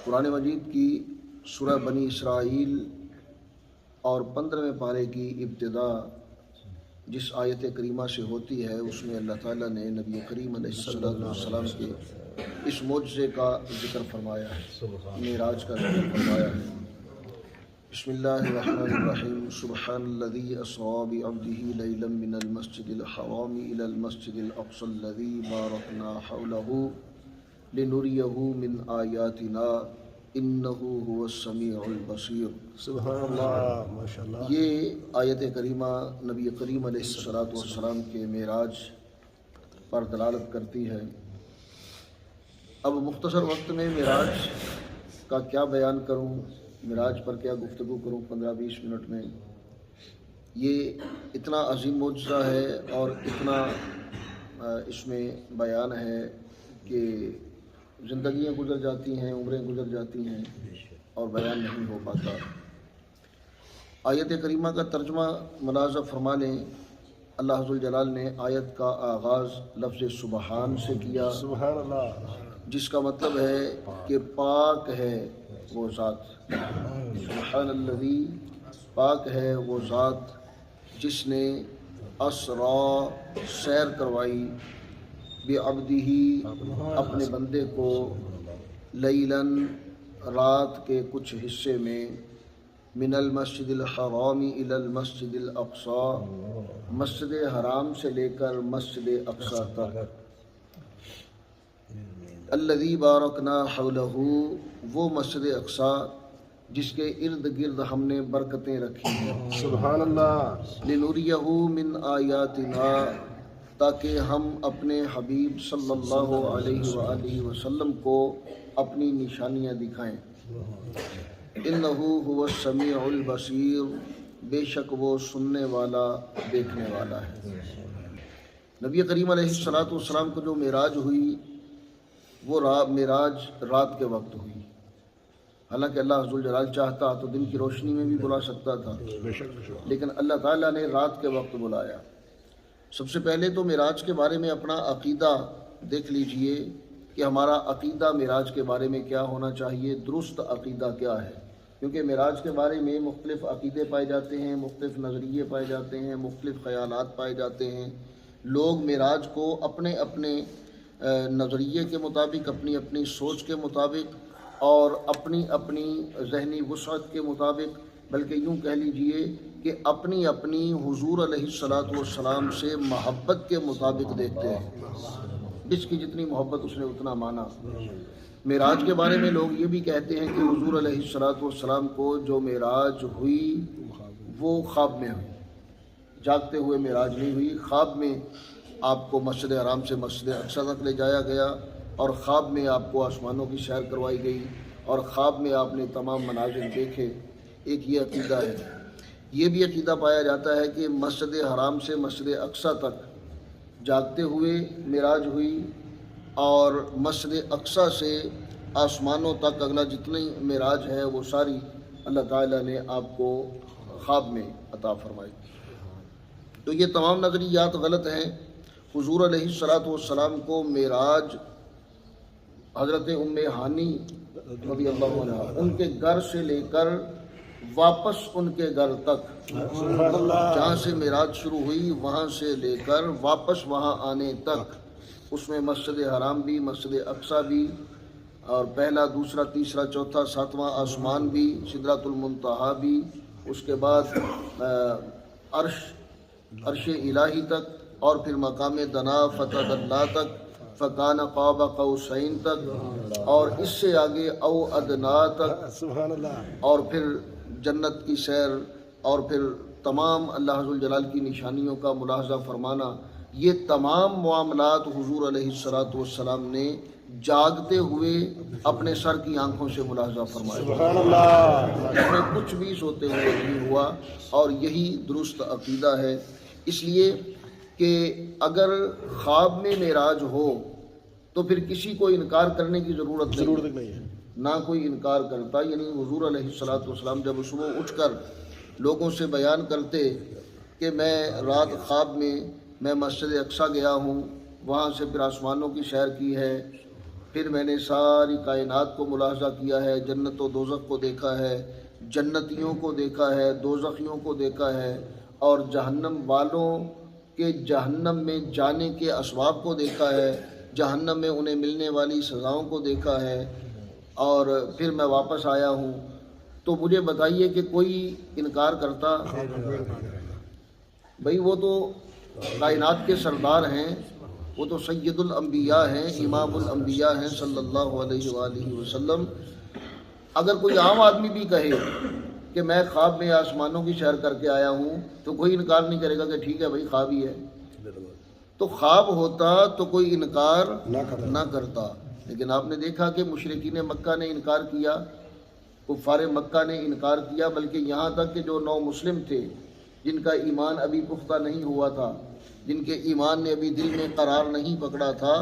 قرآن مجید کی سورہ بنی اسرائیل اور 15ویں پارے کی ابتدا جس آیت کریمہ سے ہوتی ہے اس میں اللہ تعالیٰ نے نبی کریم علیہ السلام کے اس معجزے کا ذکر فرمایا ہے، معراج کا ذکر فرمایا ہے۔ بسم اللہ الرحمن الرحیم۔ سبحان الذی اسریٰ بعبدہ لیلا من المسجد الحرام الی المسجد الاقصی الذی بارکنا حولہ لنریہ من آیاتنا انہ هو السمیع البصیر۔ سبحان اللہ، ماشاءاللہ۔ یہ آیت کریمہ نبی کریم علیہ السلام کے معراج پر دلالت کرتی ہے۔ اب مختصر وقت میں معراج کا کیا بیان کروں، معراج پر کیا گفتگو کروں 15-20 منٹ میں۔ یہ اتنا عظیم معجزہ ہے اور اتنا اس میں بیان ہے کہ زندگیاں گزر جاتی ہیں، عمریں گزر جاتی ہیں اور بیان نہیں ہو پاتا۔ آیت کریمہ کا ترجمہ ملاحظہ فرما لیں۔ اللہ ذوالجلال نے آیت کا آغاز لفظ سبحان سے کیا، سبحان اللہ، جس کا مطلب ہے کہ پاک ہے وہ ذات۔ سبحان الذی، پاک ہے وہ ذات جس نے اسریٰ، سیر کروائی، بعبدہ، اپنے بندے کو، لیلاً، رات کے کچھ حصے میں، من المسجد الحرام الی المسجد الاقصی، مسجد حرام سے لے کر مسجد اقصی تک، الذی بارکنا حولہ، وہ مسجد اقصی جس کے ارد گرد ہم نے برکتیں رکھی ہیں، سبحان اللہ، لنریہ من آیاتنا، تاکہ ہم اپنے حبیب صلی اللہ علیہ وآلہ وسلم کو اپنی نشانیاں دکھائیں۔ انہ هو السمیع البصیر، بے شک وہ سننے والا، دیکھنے والا ہے۔ نبی کریم علیہ السلام کو جو معراج ہوئی وہ معراج رات کے وقت ہوئی۔ حالانکہ اللہ ذوالجلال چاہتا تو دن کی روشنی میں بھی بلا سکتا تھا، لیکن اللہ تعالیٰ نے رات کے وقت بلایا۔ سب سے پہلے تو معراج کے بارے میں اپنا عقیدہ دیکھ لیجئے کہ ہمارا عقیدہ معراج کے بارے میں کیا ہونا چاہیے، درست عقیدہ کیا ہے، کیونکہ معراج کے بارے میں مختلف عقیدے پائے جاتے ہیں، مختلف نظریے پائے جاتے ہیں، مختلف خیالات پائے جاتے ہیں۔ لوگ معراج کو اپنے اپنے نظریے کے مطابق، اپنی اپنی سوچ کے مطابق اور اپنی اپنی ذہنی وسعت کے مطابق، بلکہ یوں کہہ لیجئے کہ اپنی اپنی حضور علیہ السلام سے محبت کے مطابق دیکھتے ہیں۔ جس کی جتنی محبت اس نے اتنا مانا۔ معراج کے بارے میں لوگ یہ بھی کہتے ہیں کہ حضور علیہ السلام کو جو معراج ہوئی وہ خواب میں ہوئی، جاگتے ہوئے معراج نہیں ہوئی۔ خواب میں آپ کو مسجد حرام سے مسجد اقصی تک لے جایا گیا اور خواب میں آپ کو آسمانوں کی سیر کروائی گئی اور خواب میں آپ نے تمام مناظر دیکھے۔ ایک یہ عقیدہ ہے۔ یہ بھی عقیدہ پایا جاتا ہے کہ مسجد حرام سے مسجد اقصی تک جاگتے ہوئے معراج ہوئی اور مسجد اقصی سے آسمانوں تک اگلا جتنی معراج ہے وہ ساری اللہ تعالیٰ نے آپ کو خواب میں عطا فرمائی۔ تو یہ تمام نظریات غلط ہیں۔ حضور علیہ السلام کو معراج حضرت ام ہانی رضی اللہ عنہ، ان کے گھر سے لے کر واپس ان کے گھر تک، جہاں سے معراج شروع ہوئی وہاں سے لے کر واپس وہاں آنے تک، اس میں مسجد حرام بھی، مسجد اقصی بھی، اور پہلا، دوسرا، تیسرا، چوتھا، ساتواں آسمان بھی، سدرۃ المنتہا بھی، اس کے بعد عرش الہی تک، اور پھر مقام دنا فتح اللہ تک، فکان قاب قوسین تک، اور اس سے آگے او ادنا تک، سبحان اللہ، اور پھر جنت کی سیر، اور پھر تمام اللہ ذوالجلال کی نشانیوں کا ملاحظہ فرمانا۔ یہ تمام معاملات حضور علیہ السلام نے جاگتے ہوئے اپنے سر کی آنکھوں سے ملاحظہ فرمایا۔ سبحان اللہ، اس میں کچھ بھی سوتے ہوئے نہیں ہوا، اور یہی درست عقیدہ ہے۔ اس لیے کہ اگر خواب میں معراج ہو تو پھر کسی کو انکار کرنے کی ضرورت نہیں ہے، نہ کوئی انکار کرتا۔ یعنی حضور علیہ السلام جب صبح اٹھ کر لوگوں سے بیان کرتے کہ میں رات خواب میں مسجد اقصی گیا ہوں، وہاں سے پھر آسمانوں کی سیر کی ہے، پھر میں نے ساری کائنات کو ملاحظہ کیا ہے، جنت و دوزخ کو دیکھا ہے، جنتیوں کو دیکھا ہے، دوزخیوں کو دیکھا ہے، اور جہنم والوں کے جہنم میں جانے کے اسباب کو دیکھا ہے، جہنم میں انہیں ملنے والی سزاؤں کو دیکھا ہے، اور پھر میں واپس آیا ہوں۔ تو مجھے بتائیے کہ کوئی انکار کرتا؟ بھئی وہ تو کائنات کے سردار ہیں، وہ تو سید الانبیاء ہیں، امام الانبیاء ہیں صلی اللہ علیہ وآلہ وسلم۔ اگر کوئی عام آدمی بھی کہے کہ میں خواب میں آسمانوں کی سیر کر کے آیا ہوں تو کوئی انکار نہیں کرے گا کہ ٹھیک ہے بھائی خواب ہی ہے۔ تو خواب ہوتا تو کوئی انکار نہ کرتا، لیکن آپ نے دیکھا کہ مشرکین مکہ نے انکار کیا، کفار مکہ نے انکار کیا، بلکہ یہاں تک کہ جو نو مسلم تھے جن کا ایمان ابھی پختہ نہیں ہوا تھا، جن کے ایمان نے ابھی دل میں قرار نہیں پکڑا تھا،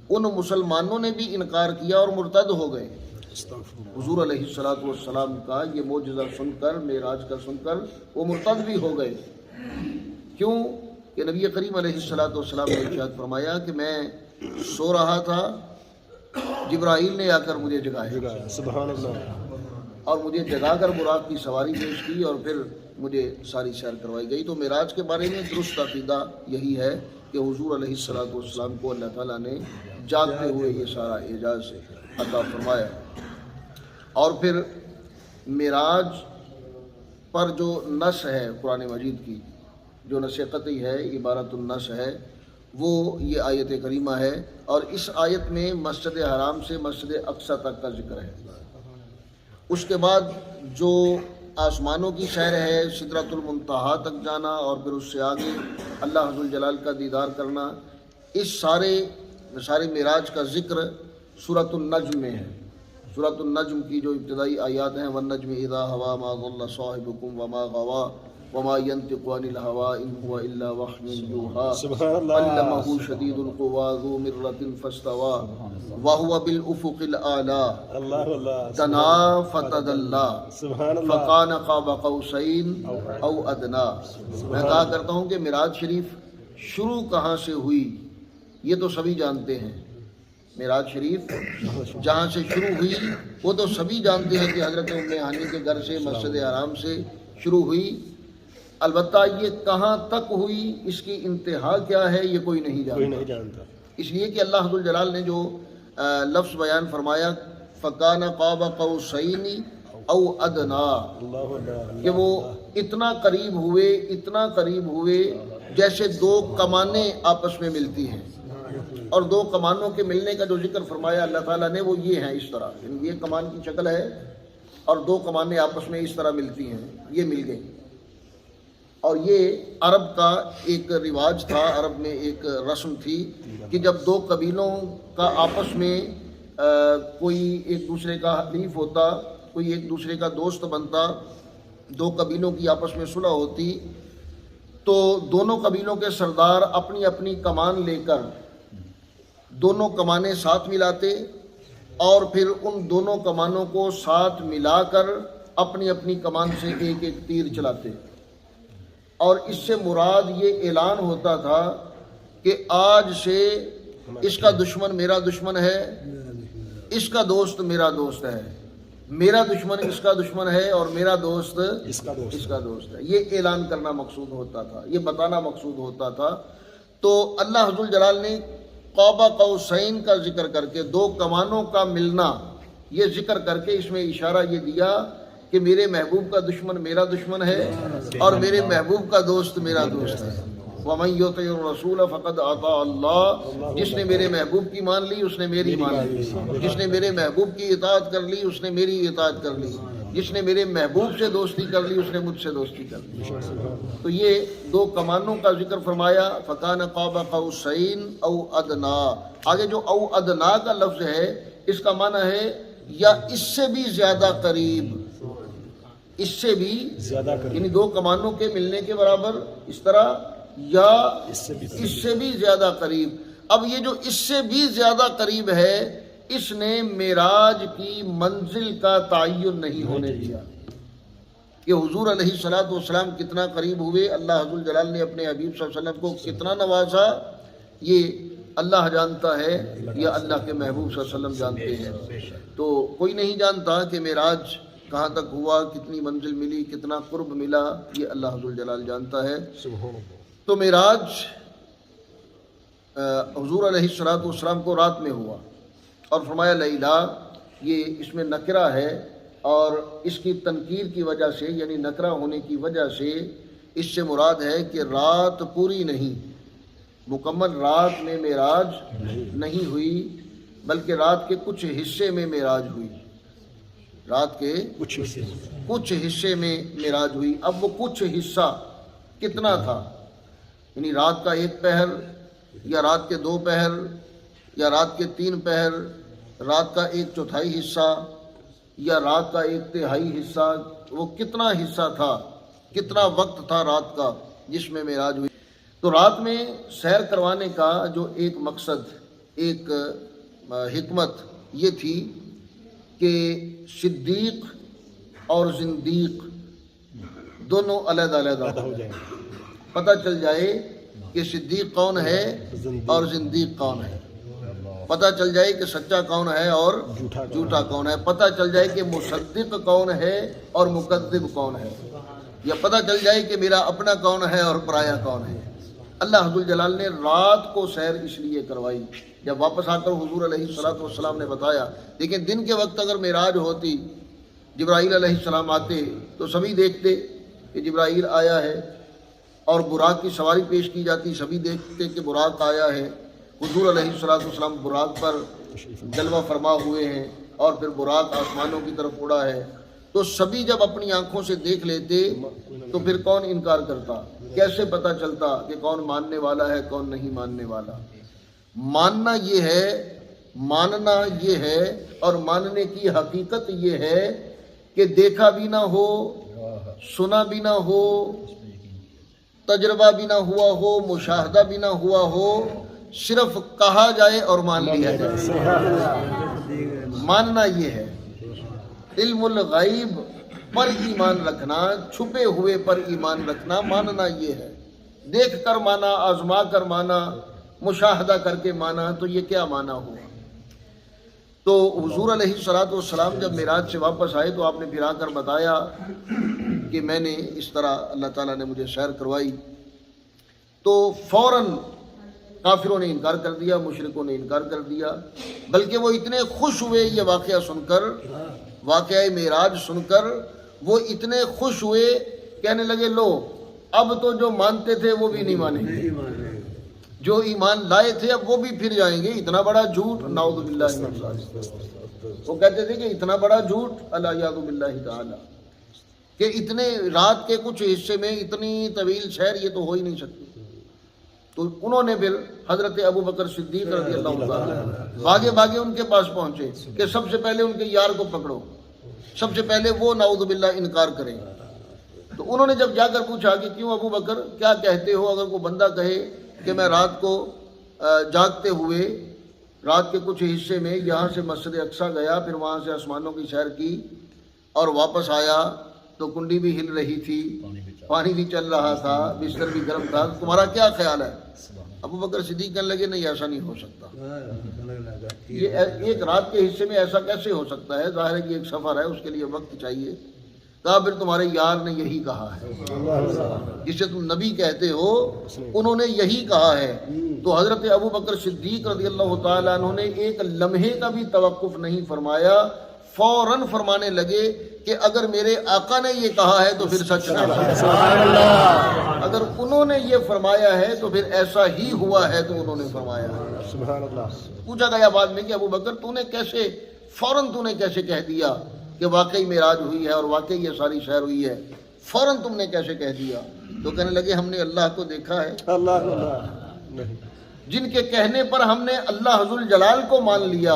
ان مسلمانوں نے بھی انکار کیا اور مرتد ہو گئے۔ حضور علیہ السلام کا یہ معجزہ سن کر، معراج کا سن کر وہ مرتد بھی ہو گئے۔ کیوں کہ نبی کریم علیہ السلام نے ارشاد فرمایا کہ میں سو رہا تھا، جبرائیل نے آ کر مجھے جگایا، سبحان اللہ، اور مجھے جگا کر براق کی سواری پیش کی اور پھر مجھے ساری سیر کروائی گئی۔ تو معراج کے بارے میں درست عقیدہ یہی ہے کہ حضور علیہ السلام کو اللہ تعالیٰ نے جاگتے ہوئے یہ سارا اعجاز عطا فرمایا۔ اور پھر معراج پر جو نص ہے قرآن مجید کی، جو نص قطعی ہے، عبارت النص ہے، وہ یہ آیت کریمہ ہے، اور اس آیت میں مسجد حرام سے مسجد اقصی تک کا ذکر ہے۔ اس کے بعد جو آسمانوں کی سیر ہے، سدرۃ المنتہا تک جانا، اور پھر اس سے آگے اللہ عز الجلال کا دیدار کرنا، اس سارے معراج کا ذکر سورۃ النجم میں ہے۔ سورۃ النجم کی جو ابتدائی آیات ہیں، وَالنَّجْمِ إِذَا هَوَىٰ مَا ضَلَّ صَاحِبُكُمْ وَمَا غَوَىٰ وَمَا يَنطِقُ عَنِ الْهَوَىٰ إِنْ هُوَ إِلَّا وَحْيٌ سبحان يُوحَىٰ اللہ، عَلَّمَهُ شَدِيدُ الْقُوَىٰ ذُو مِرَّةٍ فَاسْتَوَىٰ وَهُوَ بِالْأُفُقِ الْأَعْلَىٰ اللہ اللہ، دَنَا فَتَدَلَّىٰ سبحان اللہ، فَكَانَ قَابَ قَوْسَيْنِ أَوْ أَدْنَىٰ۔ میں کہا کرتا ہوں کہ معراج شریف شروع کہاں سے ہوئی یہ تو سبھی جانتے ہیں۔ معراج شریف جہاں سے شروع ہوئی وہ تو سبھی جانتے ہیں کہ حضرت ام ہانی کے گھر سے، مسجد حرام سے شروع ہوئی۔ البتہ یہ کہاں تک ہوئی، اس کی انتہا کیا ہے، یہ کوئی نہیں جانتا۔ اس لیے کہ اللہ عز الجلال نے جو لفظ بیان فرمایا فَكَانَ قَابَ قَوْسَيْنِ أَوْ أَدْنَىٰ، کہ وہ اتنا قریب ہوئے جیسے دو کمانیں آپس میں ملتی ہیں۔ اور دو کمانوں کے ملنے کا جو ذکر فرمایا اللہ تعالیٰ نے وہ یہ ہیں، اس طرح یہ کمان کی شکل ہے اور دو کمانیں آپس میں اس طرح ملتی ہیں، یہ مل گئی۔ اور یہ عرب کا ایک رواج تھا، عرب میں ایک رسم تھی کہ جب دو قبیلوں کا آپس میں کوئی ایک دوسرے کا حلیف ہوتا، کوئی ایک دوسرے کا دوست بنتا، دو قبیلوں کی آپس میں صلح ہوتی، تو دونوں قبیلوں کے سردار اپنی اپنی کمان لے کر دونوں کمانیں ساتھ ملاتے اور پھر ان دونوں کمانوں کو ساتھ ملا کر اپنی اپنی کمان سے ایک ایک تیر چلاتے، اور اس سے مراد یہ اعلان ہوتا تھا کہ آج سے اس کا دشمن میرا دشمن ہے، اس کا دوست میرا دوست ہے، میرا دشمن اس کا دشمن ہے اور میرا دوست اس کا دوست ہے۔ یہ اعلان کرنا مقصود ہوتا تھا، یہ بتانا مقصود ہوتا تھا۔ تو اللہ عز الجلال نے قاب قوسین کا ذکر کر کے، دو کمانوں کا ملنا یہ ذکر کر کے اس میں اشارہ یہ دیا کہ میرے محبوب کا دشمن میرا دشمن ہے اور میرے محبوب کا دوست میرا دوست ہے۔ وَمَن يُطِعِ الرَّسُولَ فَقَدْ أَطَاعَ اللَّهَ، جس نے میرے محبوب کی مان لی اس نے میری مان لی، جس نے میرے محبوب کی اطاعت کر لی اس نے میری اطاعت کر لی، جس نے میرے محبوب سے دوستی کر لی اس نے مجھ سے دوستی کر لی۔ تو یہ دو کمانوں کا ذکر فرمایا، فَكَانَ قَابَ قَوْسَيْنِ أَوْ أَدْنَىٰ۔ آگے جو او ادنا کا لفظ ہے اس کا معنی ہے یا اس سے بھی زیادہ قریب، اس سے بھی زیادہ قریب، یعنی دو کمانوں کے ملنے کے برابر اس طرح، یا اس سے بھی زیادہ قریب۔ اب یہ جو اس سے بھی زیادہ قریب ہے اس نے معراج کی منزل کا تعین نہیں ہونے دیا کہ حضور علیہ السلام کتنا قریب ہوئے، اللہ عز الجلال نے اپنے حبیب صلی اللہ علیہ وسلم کو کتنا نوازا، یہ اللہ جانتا ہے یا اللہ کے محبوب صلی اللہ علیہ وسلم جانتے ہیں. تو کوئی نہیں جانتا کہ معراج کہاں تک ہوا، کتنی منزل ملی، کتنا قرب ملا، یہ اللہ ذوالجلال جانتا ہے. تو معراج حضور علیہ الصلوۃ والسلام کو رات میں ہوا، اور فرمایا لیلا، یہ اس میں نکرہ ہے، اور اس کی تنکیر کی وجہ سے یعنی نکرہ ہونے کی وجہ سے اس سے مراد ہے کہ رات پوری نہیں، مکمل رات میں معراج نہیں ہوئی، بلکہ رات کے کچھ حصے میں معراج ہوئی. رات کے کچھ حصے میں معراج ہوئی. اب وہ کچھ حصہ کتنا تھا؟ یعنی رات کا ایک پہر، یا رات کے 2 پہر، یا رات کے 3 پہر، رات کا 1/4 حصہ، یا رات کا 1/3 حصہ، وہ کتنا حصہ تھا، کتنا وقت تھا رات کا جس میں معراج ہوئی. تو رات میں سیر کروانے کا جو ایک مقصد، ایک حکمت یہ تھی کہ صدیق اور زندیق دونوں علیحدہ علیحدہ ہو جائیں، پتہ چل جائے کہ صدیق کون ہے اور زندیق کون ہے، پتہ چل جائے کہ سچا کون ہے اور جھوٹا کون ہے، پتہ چل جائے کہ مصدق کون ہے اور مکذب کون ہے، یا پتہ چل جائے کہ میرا اپنا کون ہے اور پرایا کون ہے. اللہ ذوالجلال نے رات کو سیر اس لیے کروائی. جب واپس آ کر حضور علیہ الصلوۃ والسلام نے بتایا، لیکن دن کے وقت اگر معراج ہوتی، جبرائیل علیہ السلام آتے تو سبھی دیکھتے کہ جبرائیل آیا ہے، اور براق کی سواری پیش کی جاتی، سبھی دیکھتے کہ براق آیا ہے، حضور علیہ الصلوۃ والسلام براق پر جلوہ فرما ہوئے ہیں، اور پھر براق آسمانوں کی طرف اڑا ہے. تو سبھی جب اپنی آنکھوں سے دیکھ لیتے تو پھر کون انکار کرتا؟ کیسے پتہ چلتا کہ کون ماننے والا ہے کون نہیں ماننے والا؟ ماننا یہ ہے اور ماننے کی حقیقت یہ ہے کہ دیکھا بھی نہ ہو، سنا بھی نہ ہو، تجربہ بھی نہ ہوا ہو، مشاہدہ بھی نہ ہوا ہو، صرف کہا جائے اور مان لیا جائے. ماننا یہ ہے. علم الغیب پر ایمان رکھنا، چھپے ہوئے پر ایمان رکھنا، ماننا یہ ہے. دیکھ کر مانا، آزما کر مانا، مشاہدہ کر کے مانا، تو یہ کیا مانا ہوا؟ تو حضور علیہ الصلوۃ والسلام جب معراج سے واپس آئے تو آپ نے پھر آ کر بتایا کہ میں نے اس طرح اللہ تعالیٰ نے مجھے سیر کروائی. تو فوراً کافروں نے انکار کر دیا، مشرکوں نے انکار کر دیا، بلکہ وہ اتنے خوش ہوئے یہ واقعہ سن کر، واقعہ معراج سن کر وہ اتنے خوش ہوئے، کہنے لگے لو اب تو جو مانتے تھے وہ بھی نہیں مانیں گے، جو ایمان لائے تھے اب وہ بھی پھر جائیں گے. اتنا بڑا جھوٹ، نعوذ باللہ من ذالک. وہ کہتے تھے کہ اتنا بڑا جھوٹ، الیاذ باللہ تعالی، کہ اتنے رات کے کچھ حصے میں اتنی طویل سیر یہ تو ہو ہی نہیں سکتی. تو انہوں نے پھر حضرت ابو بکر صدیق رضی اللہ تعالیٰ بھاگے بھاگے ان کے پاس پہنچے کہ سب سے پہلے ان کے یار کو پکڑو، سب سے پہلے وہ نعوذ باللہ انکار کریں. تو انہوں نے جب جا کر پوچھا کہ کیوں ابو بکر کیا کہتے ہو؟ اگر کوئی بندہ کہے کہ میں رات کو جاگتے ہوئے رات کے کچھ حصے میں یہاں سے مسجد اقصیٰ گیا، پھر وہاں سے آسمانوں کی سیر کی اور واپس آیا تو کنڈی بھی ہل رہی تھی، پانی بھی چل رہا تھا، بستر بھی گرم تھا، تمہارا کیا خیال ہے؟ ابو بکر صدیق کہنے لگے نہیں، ایسا نہیں ہو سکتا. یہ ایک رات کے حصے میں ایسا کیسے ہو سکتا ہے؟ ظاہر ہے کہ ایک سفر ہے، اس کے لیے وقت چاہیے. کہا پھر تمہارے یار نے یہی کہا ہے، جسے تم نبی کہتے ہو انہوں نے یہی کہا ہے. تو حضرت ابو بکر صدیق رضی اللہ تعالیٰ عنہ نے ایک لمحے کا بھی توقف نہیں فرمایا، فوراً فرمانے لگے کہ اگر میرے آقا نے یہ کہا ہے تو پھر سچ ہے، اگر انہوں نے یہ فرمایا ہے تو پھر ایسا ہی ہوا ہے. تو انہوں نے فرمایا ہے. پوچھا گیا بعد میں کہ ابو بکر تو نے کیسے فوراً کیسے کہہ دیا کہ واقعی معراج ہوئی ہے اور واقعی یہ ساری سیر ہوئی ہے، فوراً تم نے کیسے کہہ دیا؟ تو کہنے لگے ہم نے اللہ کو دیکھا ہے. جن کے کہنے پر ہم نے اللہ ذوالجلال کو مان لیا،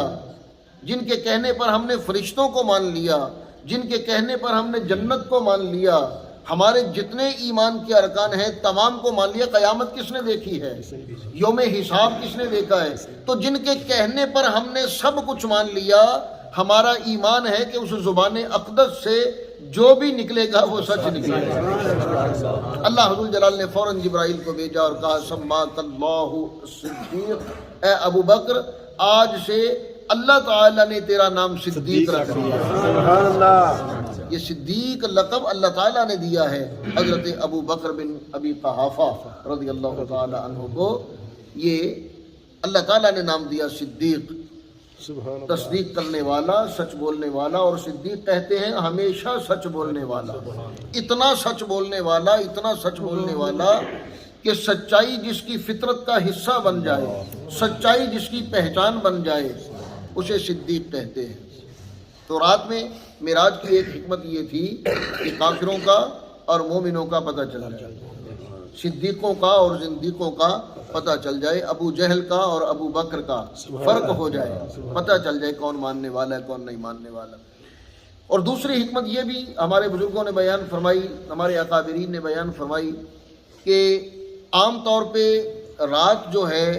جن کے کہنے پر ہم نے فرشتوں کو مان لیا، جن کے کہنے پر ہم نے جنت کو مان لیا، ہمارے جتنے ایمان کے ارکان ہیں تمام کو مان لیا. قیامت کس نے دیکھی ہے؟ یوم حساب کس نے دیکھا ہے؟ تو جن کے کہنے پر ہم نے سب کچھ مان لیا، ہمارا ایمان ہے کہ اس زبان اقدس سے جو بھی نکلے گا وہ سچ نکلے گا. اللہ ذوالجلال نے فوراً جبرائیل کو بھیجا اور کہا سماک اللہ الصدیق اے ابو بکر آج سے اللہ تعالیٰ نے تیرا نام صدیق رکھ دیا. سبحان اللہ. یہ صدیق لقب اللہ تعالیٰ نے دیا ہے حضرت ابو بکر بن ابی قحافہ رضی اللہ تعالیٰ عنہ کو. یہ اللہ تعالیٰ نے نام دیا صدیق، سبحان اللہ. تصدیق کرنے والا، سچ بولنے والا. اور صدیق کہتے ہیں ہمیشہ سچ بولنے والا. اتنا سچ بولنے والا، اتنا سچ بولنے والا کہ سچائی جس کی فطرت کا حصہ بن جائے، سچائی جس کی پہچان بن جائے، اسے صدیق کہتے ہیں. تو رات میں معراج کی ایک حکمت یہ تھی کہ کافروں کا اور مومنوں کا پتہ چل جائے، صدیقوں کا اور زندیقوں کا پتہ چل جائے، ابو جہل کا اور ابو بکر کا فرق ہو جائے، پتہ چل جائے کون ماننے والا ہے کون نہیں ماننے والا. اور دوسری حکمت یہ بھی ہمارے بزرگوں نے بیان فرمائی، ہمارے اکابرین نے بیان فرمائی کہ عام طور پہ رات جو ہے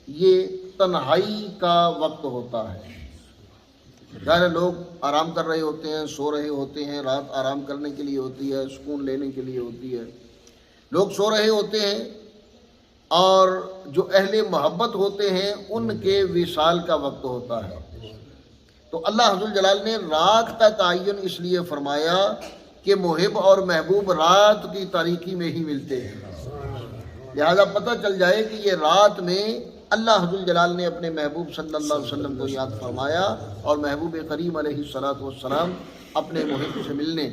یہ تنہائی کا وقت ہوتا ہے. ظاہر لوگ آرام کر رہے ہوتے ہیں، سو رہے ہوتے ہیں. رات آرام کرنے کے لیے ہوتی ہے، سکون لینے کے لیے ہوتی ہے. لوگ سو رہے ہوتے ہیں اور جو اہل محبت ہوتے ہیں ان کے وصال کا وقت ہوتا ہے. تو اللہ عز و جلال نے رات کا تعین اس لیے فرمایا کہ محب اور محبوب رات کی تاریکی میں ہی ملتے ہیں. لہذا پتہ چل جائے کہ یہ رات میں اللہ عز و جلال نے اپنے محبوب صلی اللہ علیہ وسلم کو یاد فرمایا اور محبوب کریم علیہ الصلوۃ والسلام اپنے محب سے ملنے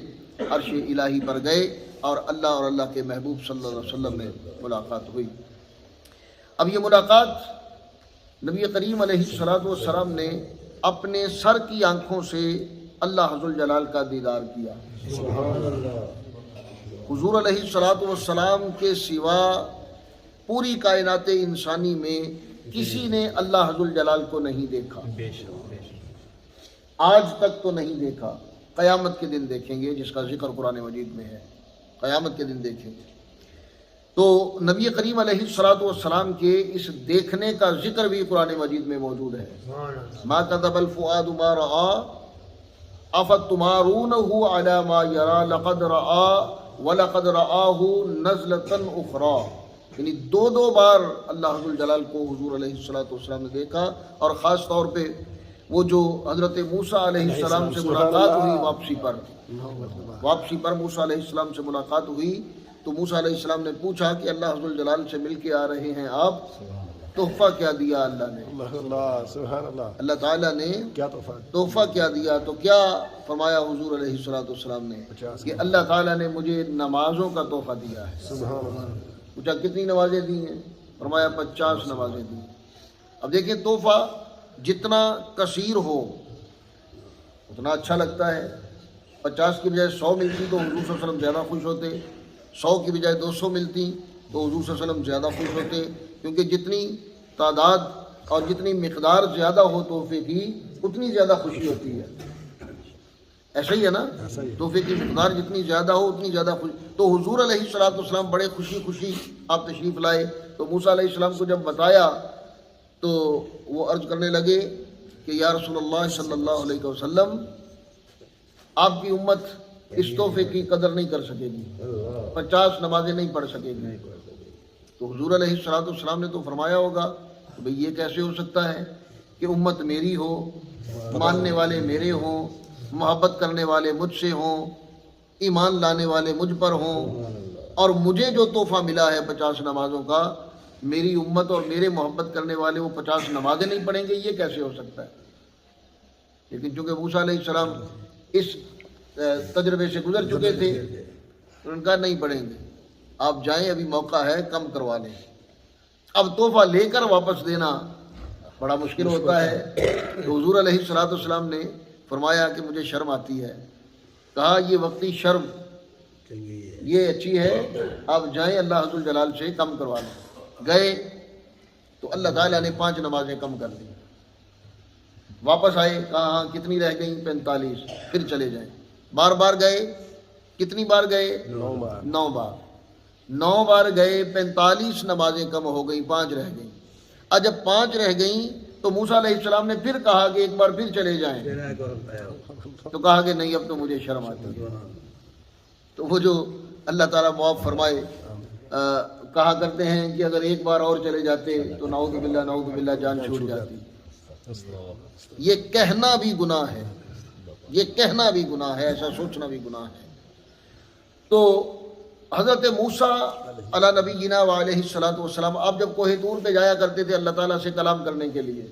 عرش الہی پر گئے اور اللہ کے محبوب صلی اللہ علیہ وسلم میں ملاقات ہوئی. اب یہ ملاقات نبی کریم علیہ الصلوۃ والسلام نے اپنے سر کی آنکھوں سے اللہ عز و جلال کا دیدار کیا. حضور علیہ الصلوۃ والسلام کے سوا پوری کائنات انسانی میں کسی نے اللہ عز و جلال کو نہیں دیکھا، آج تک تو نہیں دیکھا. قیامت کے دن دیکھیں گے، جس کا ذکر قرآن مجید میں ہے. قیامت کے دن دیکھیں گے. تو نبی کریم علیہ الصلوۃ والسلام کے اس دیکھنے کا ذکر بھی قرآن مجید میں موجود ہے. ما کذب الفؤاد ما رأى افتمارونه على ما يرى لقد رأى ولقد رآه نزلة أخرى. یعنی دو بار اللہ عز و جلال کو حضور علیہ الصلوۃ والسلام نے دیکھا. اور خاص طور پہ وہ جو حضرت موسیٰ علیہ السلام سے ملاقات ہوئی واپسی پر موسیٰ علیہ السلام سے ملاقات ہوئی تو موسیٰ علیہ السلام نے پوچھا کہ اللہ عز و جلال سے مل کے آ رہے ہیں آپ، تحفہ کیا دیا اللہ نے؟ سبحان اللہ. اللہ تعالیٰ نے کیا تحفہ کیا دیا؟ تو کیا فرمایا حضور علیہ الصلوۃ والسلام نے کہ اللہ تعالیٰ نے مجھے نمازوں کا تحفہ دیا ہے. سبحان اللہ. پوچھا کتنی نمازیں دی ہیں؟ فرمایا 50 نمازیں دی. اب دیکھیں تحفہ جتنا کثیر ہو اتنا اچھا لگتا ہے. 50 کی بجائے 100 ملتی تو حضور صلی اللہ علیہ وسلم زیادہ خوش ہوتے. 100 کی بجائے 200 ملتی تو حضور صلی اللہ علیہ وسلم زیادہ خوش ہوتے. کیونکہ جتنی تعداد اور جتنی مقدار زیادہ ہو تحفے کی اتنی زیادہ خوشی ہوتی ہے. ایسا ہی ہے نا، تحفے کی مقدار جتنی زیادہ ہو اتنی زیادہ خوشی. تو حضور علیہ الصلوۃ والسلام بڑے خوشی آپ تشریف لائے. تو موسیٰ علیہ السلام کو جب بتایا تو وہ عرض کرنے لگے کہ یا رسول اللہ صلی اللہ علیہ وسلم، آپ کی امت اس تحفے کی قدر نہیں کر سکے گی، 50 نمازیں نہیں پڑھ سکے گی. تو حضور علیہ الصلوۃ والسلام نے تو فرمایا ہوگا کہ بھئی یہ کیسے ہو سکتا ہے کہ امت میری ہو، ماننے والے میرے ہوں، محبت کرنے والے مجھ سے ہوں، ایمان لانے والے مجھ پر ہوں، اور مجھے جو تحفہ ملا ہے 50 نمازوں کا، میری امت اور میرے محبت کرنے والے وہ 50 نمازیں نہیں پڑھیں گے، یہ کیسے ہو سکتا ہے؟ لیکن چونکہ موسیٰ علیہ السلام اس تجربے سے گزر چکے تھے، انہوں نے کہا نہیں پڑھیں گے، آپ جائیں، ابھی موقع ہے، کم کروا لیں. اب تحفہ لے کر واپس دینا بڑا مشکل ہوتا ہے. تو حضور علیہ الصلوۃ والسلام نے فرمایا کہ مجھے شرم آتی ہے. کہا یہ وقتی شرم یہ اچھی ہے، آپ جائیں اللہ عز و جلال سے کم کروا لیں. گئے تو اللہ تعالیٰ نے 5 نمازیں کم کر دی. واپس آئے، کہا ہاں کتنی رہ گئیں؟ 45. پھر چلے جائیں. بار بار گئے. کتنی بار گئے؟ 9 بار. 9 بار گئے، 45 نمازیں کم ہو گئیں، 5 رہ گئیں. اب جب 5 رہ گئیں تو موسیٰ علیہ السلام نے پھر کہا کہ ایک بار پھر چلے جائیں. تو کہا کہ نہیں، اب تو مجھے شرم آتی ہے. تو وہ جو اللہ تعالیٰ معاف فرمائے، کہا کرتے ہیں کہ اگر ایک بار اور چلے جاتے تو نعوذ باللہ جان چھوٹ جاتی. یہ کہنا بھی گناہ ہے، یہ کہنا بھی گناہ ہے، ایسا سوچنا بھی گناہ ہے. تو حضرت موسیٰ علی نبینا وعلیہ الصلوۃ والسلام آپ جب کوہ طور پہ جایا کرتے تھے اللہ تعالیٰ سے کلام کرنے کے لیے،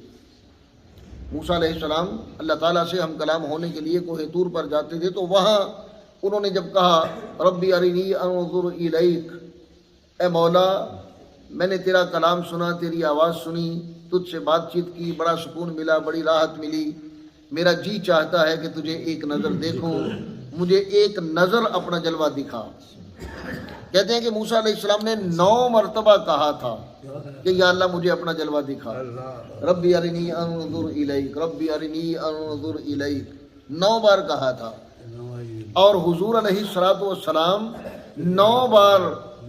موسیٰ علیہ السلام اللہ تعالیٰ سے ہم کلام ہونے کے لیے کوہ طور پر جاتے تھے، تو وہاں انہوں نے جب کہا ربی ارنی انظر الیک، اے مولا میں نے تیرا کلام سنا، تیری آواز سنی، تجھ سے بات چیت کی، بڑا سکون ملا، بڑی راحت ملی، میرا جی چاہتا ہے کہ تجھے ایک نظر دیکھوں، مجھے ایک نظر اپنا جلوہ دکھا. کہتے ہیں کہ موسیٰ علیہ السلام نے 9 مرتبہ کہا تھا کہ یا اللہ مجھے اپنا جلوہ دکھا، ربی ارنی انظر الیک، ربی ارنی انظر الیک، 9 بار کہا تھا. اور حضور علیہ الصلوۃ والسلام 9 بار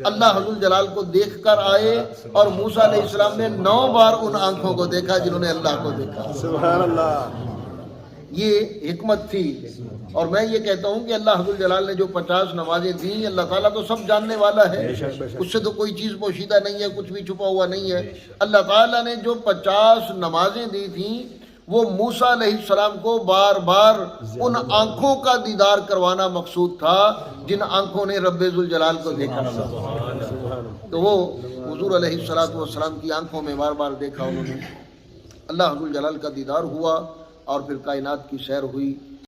اللہ حضور جلال کو دیکھ کر آئے، اور موسیٰ علیہ السلام نے 9 بار ان آنکھوں کو دیکھا جنہوں نے اللہ کو دیکھا. سبحان اللہ. یہ حکمت تھی. اور میں یہ کہتا ہوں کہ اللہ حضور جلال نے جو 50 نمازیں دیں، اللہ تعالیٰ تو سب جاننے والا ہے، اس سے تو کوئی چیز پوشیدہ نہیں ہے، کچھ بھی چھپا ہوا نہیں ہے. اللہ تعالیٰ نے جو 50 نمازیں دی تھیں وہ موسیٰ علیہ السلام کو بار بار ان آنکھوں کا دیدار کروانا مقصود تھا جن آنکھوں نے رب ذوالجلال کو دیکھا تھا. تو وہ حضور علیہ الصلوۃ والسلام کی آنکھوں میں بار بار دیکھا انہوں نے، اللہ حضور جلال کا دیدار ہوا، اور پھر کائنات کی سیر ہوئی.